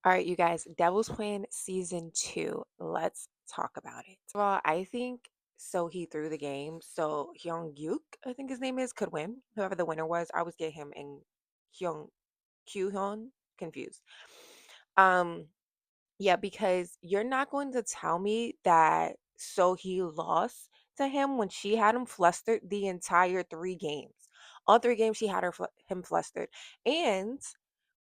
All right, you guys, Devil's Plan season two. Let's talk about it. Well, I think so. He threw the game. So Hyung Yuk, I think his name is, could win. Whoever the winner was, I always get him and Hyung Kyuhyun confused. Um, yeah, because you're not going to tell me that so he lost to him when she had him flustered the entire three games. All three games she had him flustered, and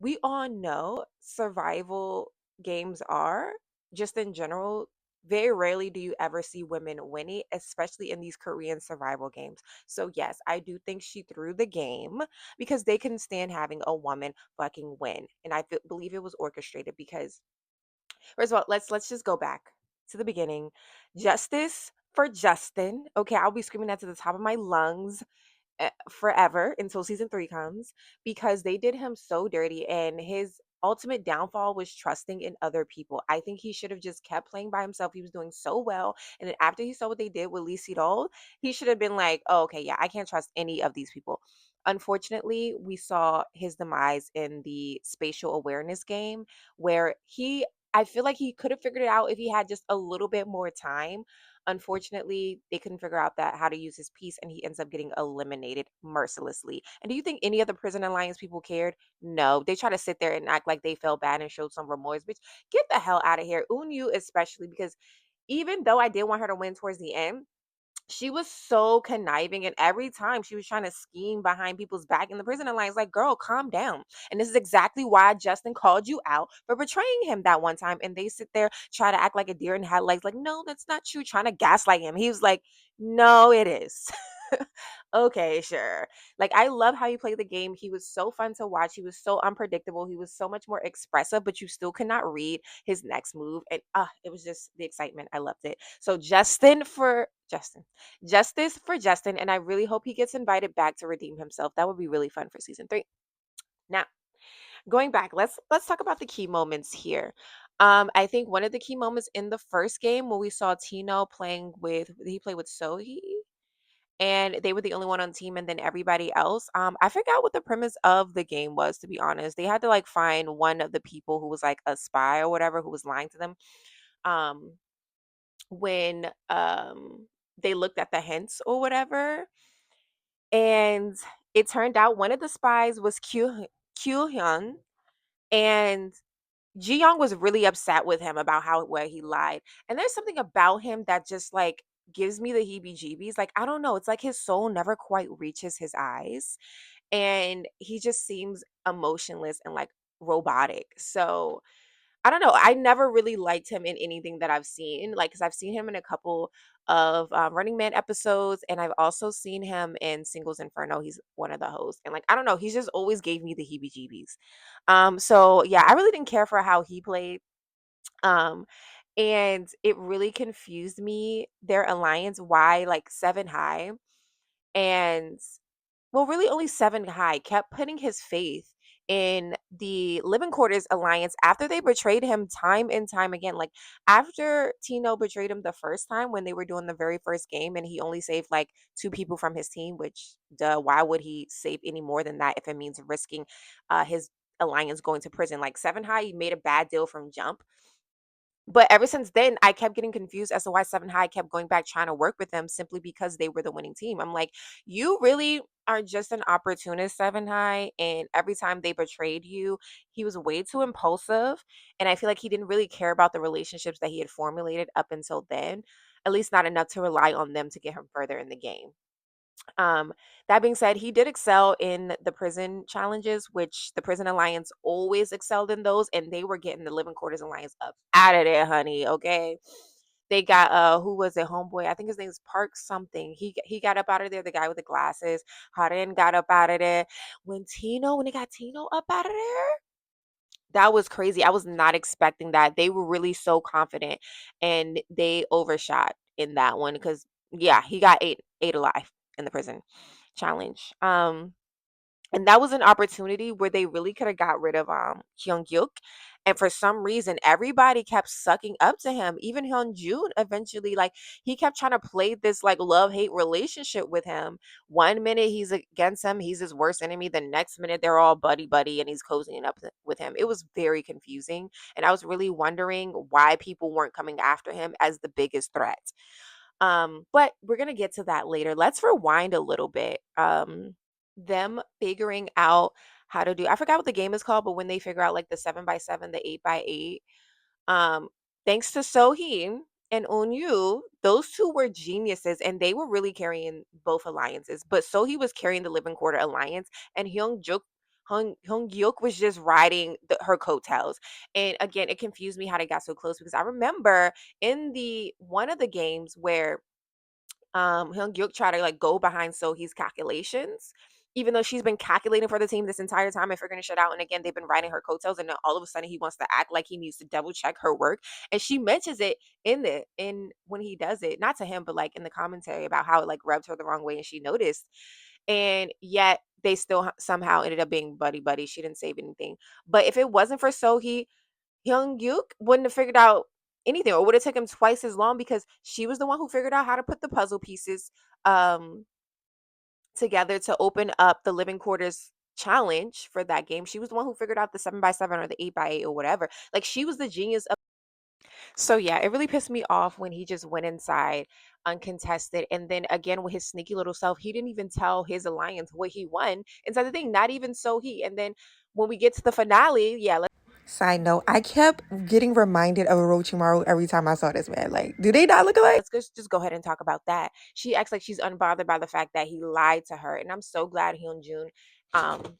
we all know survival games are just in general. Very rarely do you ever see women winning, especially in these Korean survival games. So, yes, I do think she threw the game because they couldn't stand having a woman fucking win. And believe it was orchestrated because, first of all, let's just go back to the beginning. Justice for Justin. Okay, I'll be screaming that to the top of my lungs forever until season three comes because they did him so dirty, and his ultimate downfall was trusting in other people. I think he should have just kept playing by himself. He was doing so well, and then after he saw what they did with Lee Sedol, he should have been like, oh, okay, yeah, I can't trust any of these people. Unfortunately, we saw his demise in the spatial awareness game where I feel like he could have figured it out if he had just a little bit more time. Unfortunately, they couldn't figure out that how to use his piece, and he ends up getting eliminated mercilessly. And do you think any of the Prison Alliance people cared? No, they try to sit there and act like they felt bad and showed some remorse. Bitch, get the hell out of here. Unyu especially, because even though I did want her to win towards the end, she was so conniving, and every time she was trying to scheme behind people's back in the prison alliance, like, girl, calm down. And this is exactly why Justin called you out for betraying him that one time. And they sit there, try to act like a deer in headlights, like, no, that's not true, trying to gaslight him. He was like, no, it is. Okay, sure. Like, I love how he played the game. He was so fun to watch. He was so unpredictable. He was so much more expressive, but you still could not read his next move. And it was just the excitement. I loved it. So Justin. Justice for Justin, and I really hope he gets invited back to redeem himself. That would be really fun for season three. Now, going back, let's talk about the key moments here. I think one of the key moments in the first game when we saw Tino playing with he played with Sohee, and they were the only one on the team, and then everybody else. I forgot what the premise of the game was, to be honest. They had to like find one of the people who was like a spy or whatever who was lying to them. Um, when they looked at the hints or whatever, and it turned out one of the spies was Kyu Hyun, and Ji Young was really upset with him about how where he lied. And there's something about him that just like gives me the heebie-jeebies. Like, I don't know, it's like his soul never quite reaches his eyes, and he just seems emotionless and like robotic. So I don't know. I never really liked him in anything that I've seen, like, because I've seen him in a couple of Running Man episodes, and I've also seen him in Singles Inferno. He's one of the hosts, and like, I don't know, he just always gave me the heebie-jeebies. So yeah, I really didn't care for how he played. Um, and it really confused me their alliance. Why like Seven High and well, really only Seven High kept putting his faith in the Living Quarters Alliance after they betrayed him time and time again. Like, after Tino betrayed him the first time when they were doing the very first game, and he only saved like two people from his team, which duh, why would he save any more than that if it means risking his alliance going to prison? Like, Seven High made a bad deal from jump, but ever since then, I kept getting confused as to why Seven High kept going back trying to work with them simply because they were the winning team. I'm like, you really are just an opportunist, Seven High. And every time they betrayed you, he was way too impulsive. And I feel like he didn't really care about the relationships that he had formulated up until then, at least not enough to rely on them to get him further in the game. Um, that being said, he did excel in the prison challenges, which the Prison Alliance always excelled in those, and they were getting the Living Quarters Alliance up out of there, honey. Okay. They got who was it, homeboy? I think his name is Park something. He got up out of there, the guy with the glasses. Harin got up out of there. When they got Tino up out of there, that was crazy. I was not expecting that. They were really so confident, and they overshot in that one because yeah, he got eight alive in the prison challenge. And that was an opportunity where they really could have got rid of Hyun Gyuk. And for some reason, everybody kept sucking up to him. Even Hyun Jun eventually, like, he kept trying to play this like love-hate relationship with him. One minute he's against him, he's his worst enemy. The next minute they're all buddy buddy and he's cozying up with him. It was very confusing. And I was really wondering why people weren't coming after him as the biggest threat. But we're gonna get to that later. Let's rewind a little bit. Them figuring out how to do, I forgot what the game is called, but when they figure out like the 7x7, the 8x8, um, thanks to Soheen and Onyu, those two were geniuses and they were really carrying both alliances. But Sohee was carrying the Living Quarter alliance, and Hyung Gyuk was just riding her coattails. And again, it confused me how they got so close because I remember in the one of the games where Hyun Gyuk try to like go behind Sohee's calculations, even though she's been calculating for the team this entire time and figuring shit out. And again, they've been riding her coattails, and then all of a sudden he wants to act like he needs to double check her work. And she mentions it in when he does it, not to him, but like in the commentary about how it like rubbed her the wrong way, and she noticed. And yet they still somehow ended up being buddy buddy. She didn't save anything. But if it wasn't for Sohee, Hyung Yuk wouldn't have figured out anything, or would have taken twice as long because she was the one who figured out how to put the puzzle pieces um together to open up the living quarters challenge for that game. She was the one who figured out the 7x7 or the 8x8 or whatever. Like, she was the genius of. So yeah, it really pissed me off when he just went inside uncontested, and then again with his sneaky little self, he didn't even tell his alliance what he won. Inside the thing, not even so he. And then when we get to the finale, yeah. Side note, I kept getting reminded of Orochimaru every time I saw this man. Like, do they not look alike? Let's just go ahead and talk about that. She acts like she's unbothered by the fact that he lied to her, and I'm so glad Hyun Jun, um,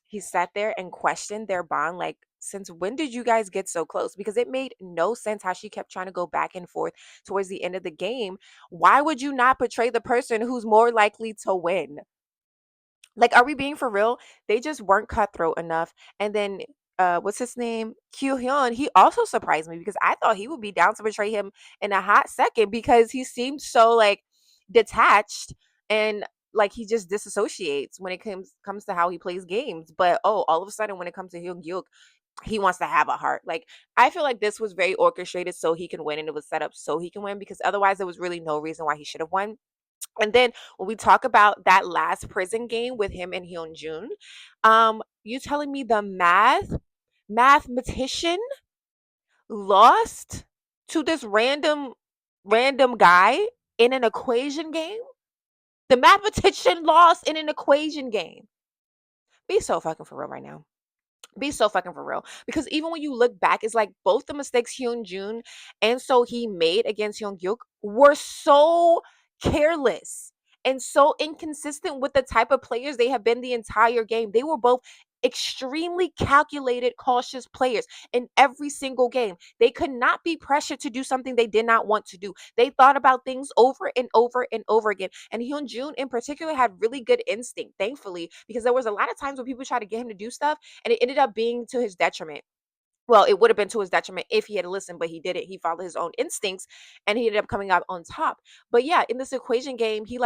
he sat there and questioned their bond. Like, since when did you guys get so close? Because it made no sense how she kept trying to go back and forth towards the end of the game. Why would you not betray the person who's more likely to win? Like, are we being for real? They just weren't cutthroat enough. And then what's his name? Kyu Hyun, he also surprised me because I thought he would be down to betray him in a hot second because he seemed so like detached and like he just disassociates when it comes to how he plays games. But oh, all of a sudden when it comes to Hyun Gyuk, he wants to have a heart. Like, I feel like this was very orchestrated so he can win, and it was set up so he can win, because otherwise there was really no reason why he should have won. And then when we talk about that last prison game with him and Hyun Jun, you telling me the mathematician lost to this random guy in an equation game? The mathematician lost in an equation game. Be so fucking for real right now. Be so fucking for real. Because even when you look back, it's like both the mistakes Hyun Jun and So he made against Hyun Gyuk were so careless and so inconsistent with the type of players they have been the entire game. They were both extremely calculated, cautious players in every single game. They could not be pressured to do something they did not want to do. They thought about things over and over and over again. And Hyun Jun in particular had really good instinct, thankfully, because there was a lot of times when people tried to get him to do stuff and it ended up being to his detriment. Well, it would have been to his detriment if he had listened, but he didn't. He followed his own instincts and he ended up coming out on top. But yeah, in this equation game, he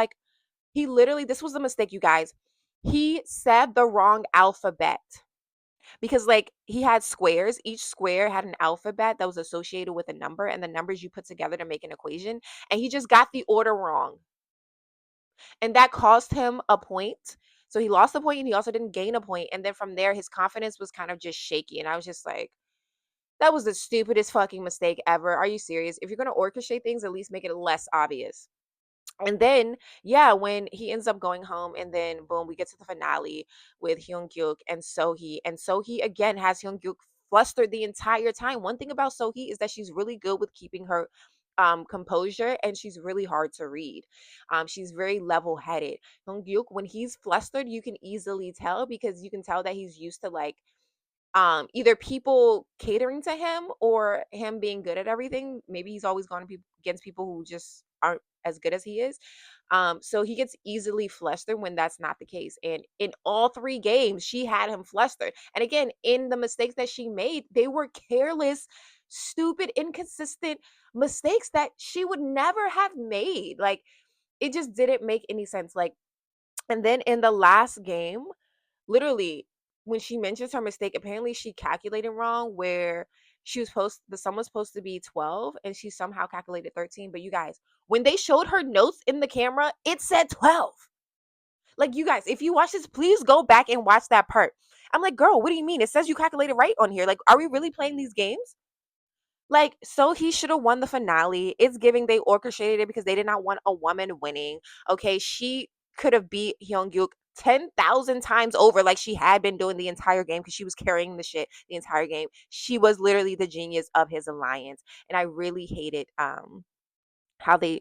literally, this was the mistake, you guys. He said the wrong alphabet because like he had squares. Each square had an alphabet that was associated with a number, and the numbers you put together to make an equation. And he just got the order wrong. And that cost him a point. So he lost a point and he also didn't gain a point. And then from there, his confidence was kind of just shaky. And I was just like, that was the stupidest fucking mistake ever. Are you serious? If you're going to orchestrate things, at least make it less obvious. And then, yeah, when he ends up going home, and then boom, we get to the finale with Hyun Gyuk and Sohee. And Sohee again has Hyun Gyuk flustered the entire time. One thing about Sohee is that she's really good with keeping her composure, and she's really hard to read. She's very level-headed. Hyun Gyuk, when he's flustered, you can easily tell because you can tell that he's used to like either people catering to him or him being good at everything. Maybe he's always gone against people who just aren't as good as he is. So he gets easily flustered when that's not the case. And in all three games, she had him flustered. And again, in the mistakes that she made, they were careless, stupid, inconsistent mistakes that she would never have made. Like, it just didn't make any sense. Like, and then in the last game, literally, when she mentions her mistake, apparently she calculated wrong where the sum was supposed to be 12 and she somehow calculated 13. But you guys, when they showed her notes in the camera, it said 12. Like, you guys, if you watch this, please go back and watch that part. I'm like, girl, what do you mean? It says you calculated right on here. Like, are we really playing these games? Like, so he should have won the finale. It's giving they orchestrated it because they did not want a woman winning. Okay, she could have beat Hyungjuk 10,000 times over like she had been doing the entire game because she was carrying the shit the entire game. She was literally the genius of his alliance. And I really hated how they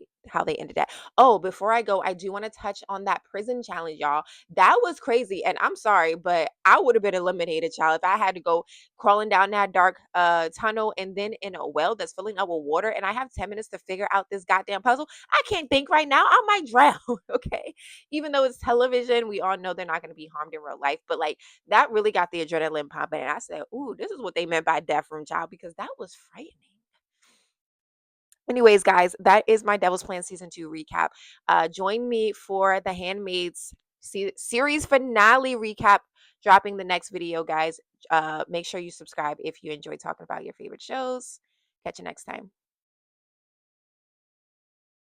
ended that. Oh, before I go, I do want to touch on that prison challenge, y'all. That was crazy. And I'm sorry, but I would have been eliminated, child, if I had to go crawling down that dark tunnel and then in a well that's filling up with water and I have 10 minutes to figure out this goddamn puzzle. I can't think right now. I might drown. Okay. Even though it's television, we all know they're not going to be harmed in real life. But like that really got the adrenaline pumping. And I said, ooh, this is what they meant by death room child, because that was frightening. Anyways, guys, that is my Devil's Plan season 2 recap. Join me for the Handmaid's series finale recap dropping the next video, guys. Make sure you subscribe if you enjoy talking about your favorite shows. Catch you next time.